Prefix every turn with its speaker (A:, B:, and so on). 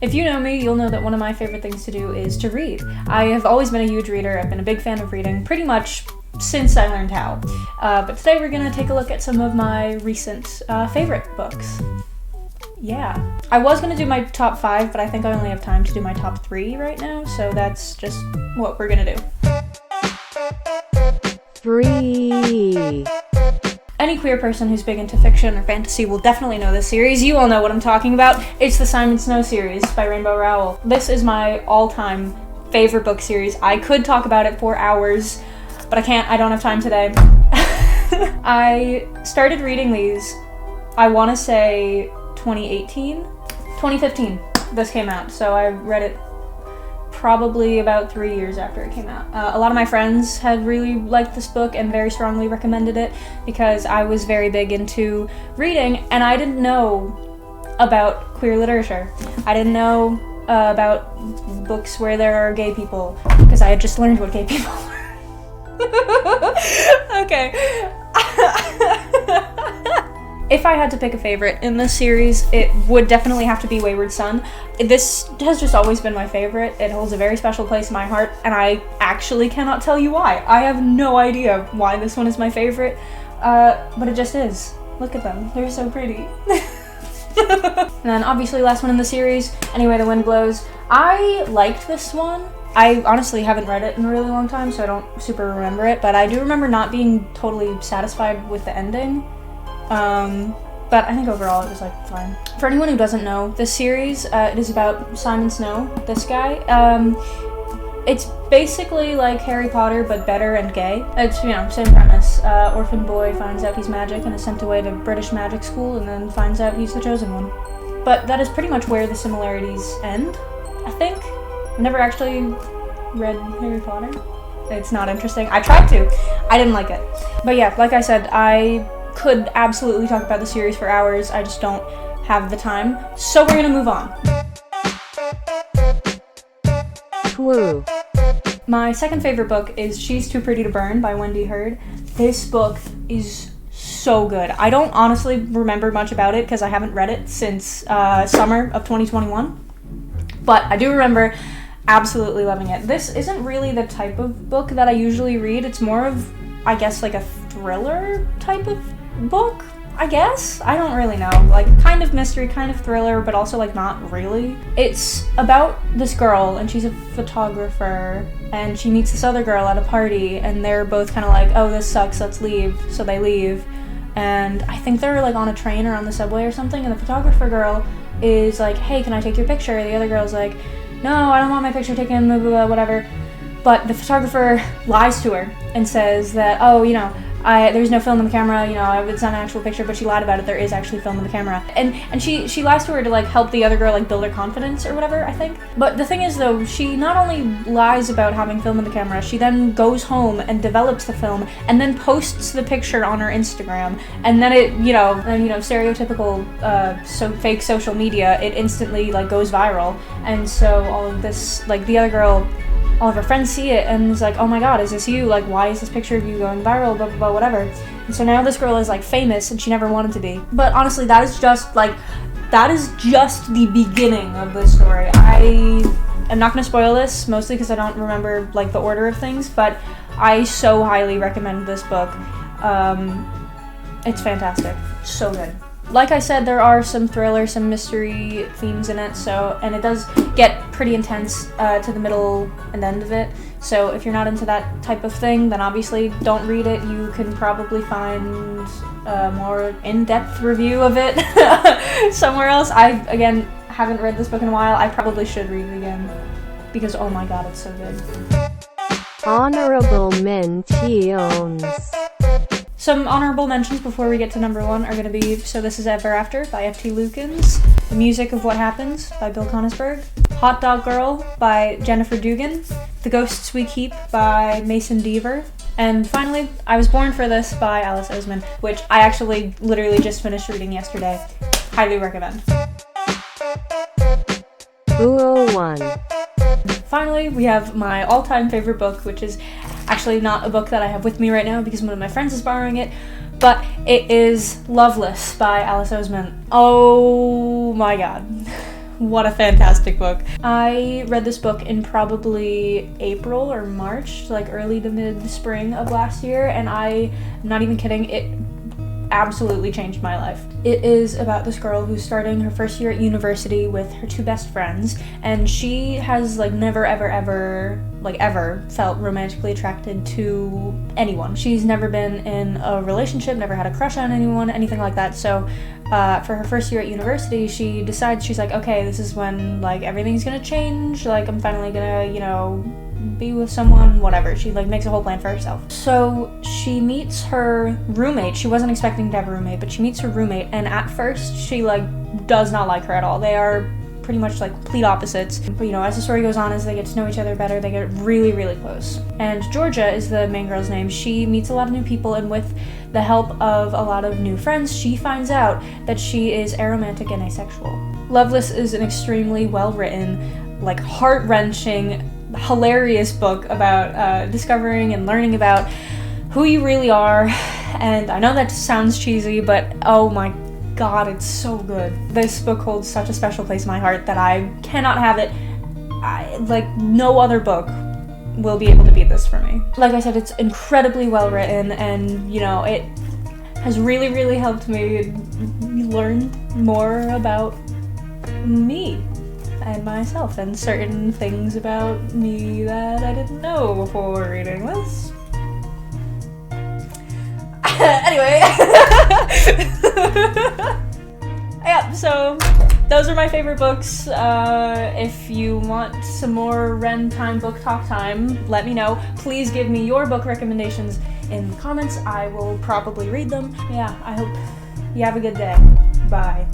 A: If you know me, you'll know that one of my favorite things to do is to read. I have always been a huge reader. I've been a big fan of reading pretty much since I learned how. But today we're gonna take a look at some of my recent favorite books. Yeah. I was gonna do my top 5, but I think I only have time to do my top 3 right now, so that's just what we're gonna do.
B: 3.
A: Any queer person who's big into fiction or fantasy will definitely know this series. You all know what I'm talking about. It's the Simon Snow series by Rainbow Rowell. This is my all-time favorite book series. I could talk about it for hours, but I can't. I don't have time today. I started reading these, I want to say 2015, this came out, so I read it probably about 3 years after it came out. A lot of my friends had really liked this book and very strongly recommended it because I was very big into reading and I didn't know about queer literature. I didn't know about books where there are gay people because I had just learned what gay people were. Okay. If I had to pick a favorite in this series, it would definitely have to be Wayward Son. This has just always been my favorite. It holds a very special place in my heart, and I actually cannot tell you why. I have no idea why this one is my favorite, but it just is. Look at them. They're so pretty. And then obviously last one in the series, Anyway the Wind Blows. I liked this one. I honestly haven't read it in a really long time, so I don't super remember it, but I do remember not being totally satisfied with the ending. But I think overall it was fine. For anyone who doesn't know, this series, it is about Simon Snow, this guy. It's basically like Harry Potter, but better and gay. It's, same premise. Orphan boy finds out he's magic and is sent away to British magic school and then finds out he's the chosen one. But that is pretty much where the similarities end, I think. I've never actually read Harry Potter. It's not interesting. I tried to. I didn't like it. But yeah, like I said, I could absolutely talk about the series for hours. I just don't have the time. So we're gonna move on.
B: Clue.
A: My second favorite book is She's Too Pretty to Burn by Wendy Hurd. This book is so good. I don't honestly remember much about it because I haven't read it since summer of 2021. But I do remember absolutely loving it. This isn't really the type of book that I usually read. It's more of, I guess, like a thriller type of book, I guess? I don't really know. Kind of mystery, kind of thriller, but also not really. It's about this girl, and she's a photographer, and she meets this other girl at a party, and they're both kind of oh, this sucks, let's leave. So they leave, and I think they're on a train or on the subway or something, and the photographer girl is hey, can I take your picture? The other girl's no, I don't want my picture taken, blah, blah, blah, whatever. But the photographer lies to her and says that, oh, there's no film in the camera, it's not an actual picture, but she lied about it. There is actually film in the camera. And she lies to her to help the other girl build her confidence or whatever, I think. But the thing is though, she not only lies about having film in the camera, she then goes home and develops the film and then posts the picture on her Instagram. And then it, stereotypical fake social media, it instantly goes viral. And so all of this, the other girl, all of her friends see it and is oh my god, is this you? Why is this picture of you going viral? Blah, blah, blah, whatever. And so now this girl is famous and she never wanted to be. But honestly, that is just the beginning of the story. I am not going to spoil this, mostly because I don't remember the order of things, but I so highly recommend this book. It's fantastic. So good. Like I said, there are some thriller, some mystery themes in it, and it does get pretty intense to the middle and end of it. So if you're not into that type of thing, then obviously don't read it. You can probably find a more in-depth review of it somewhere else. I, again, haven't read this book in a while. I probably should read it again because, oh my god, it's so good.
B: Honorable mentions.
A: Some honorable mentions before we get to number 1 are going to be So This Is Ever After by F.T. Lukens, The Music of What Happens by Bill Konisberg, Hot Dog Girl by Jennifer Dugan, The Ghosts We Keep by Mason Deaver, and finally, I Was Born for This by Alice Oseman, which I actually literally just finished reading yesterday. Highly recommend.
B: 201.
A: Finally, we have my all-time favorite book, which is actually not a book that I have with me right now because one of my friends is borrowing it, but it is Loveless by Alice Oseman. Oh my god. What a fantastic book. I read this book in probably April or March, like early to mid-spring of last year, and I'm not even kidding, it absolutely changed my life. It is about this girl who's starting her first year at university with her two best friends, and she has like never ever felt romantically attracted to anyone. She's never been in a relationship, never had a crush on anyone, anything like that. So for her first year at university, she decides, she's like, okay, this is when like everything's gonna change, like I'm finally gonna, you know, be with someone, whatever. She like makes a whole plan for herself. So she meets her roommate. She wasn't expecting to have a roommate, but she meets her roommate, and at first she like does not like her at all. They are pretty much like complete opposites. But you know, as the story goes on, as they get to know each other better, they get really, really close. And Georgia is the main girl's name. She meets a lot of new people, and with the help of a lot of new friends, she finds out that she is aromantic and asexual. Loveless is an extremely well-written, like heart-wrenching, hilarious book about discovering and learning about who you really are. And I know that sounds cheesy, but oh my god, it's so good. This book holds such a special place in my heart that I cannot have it. Like no other book will be able to beat this for me. Like I said, it's incredibly well written, and you know, it has really, really helped me learn more about me and myself, and certain things about me that I didn't know before reading this. Anyway. Yeah, so those are my favorite books. If you want some more Ren Time book talk time, let me know. Please give me your book recommendations in the comments. I will probably read them. Yeah, I hope you have a good day. Bye.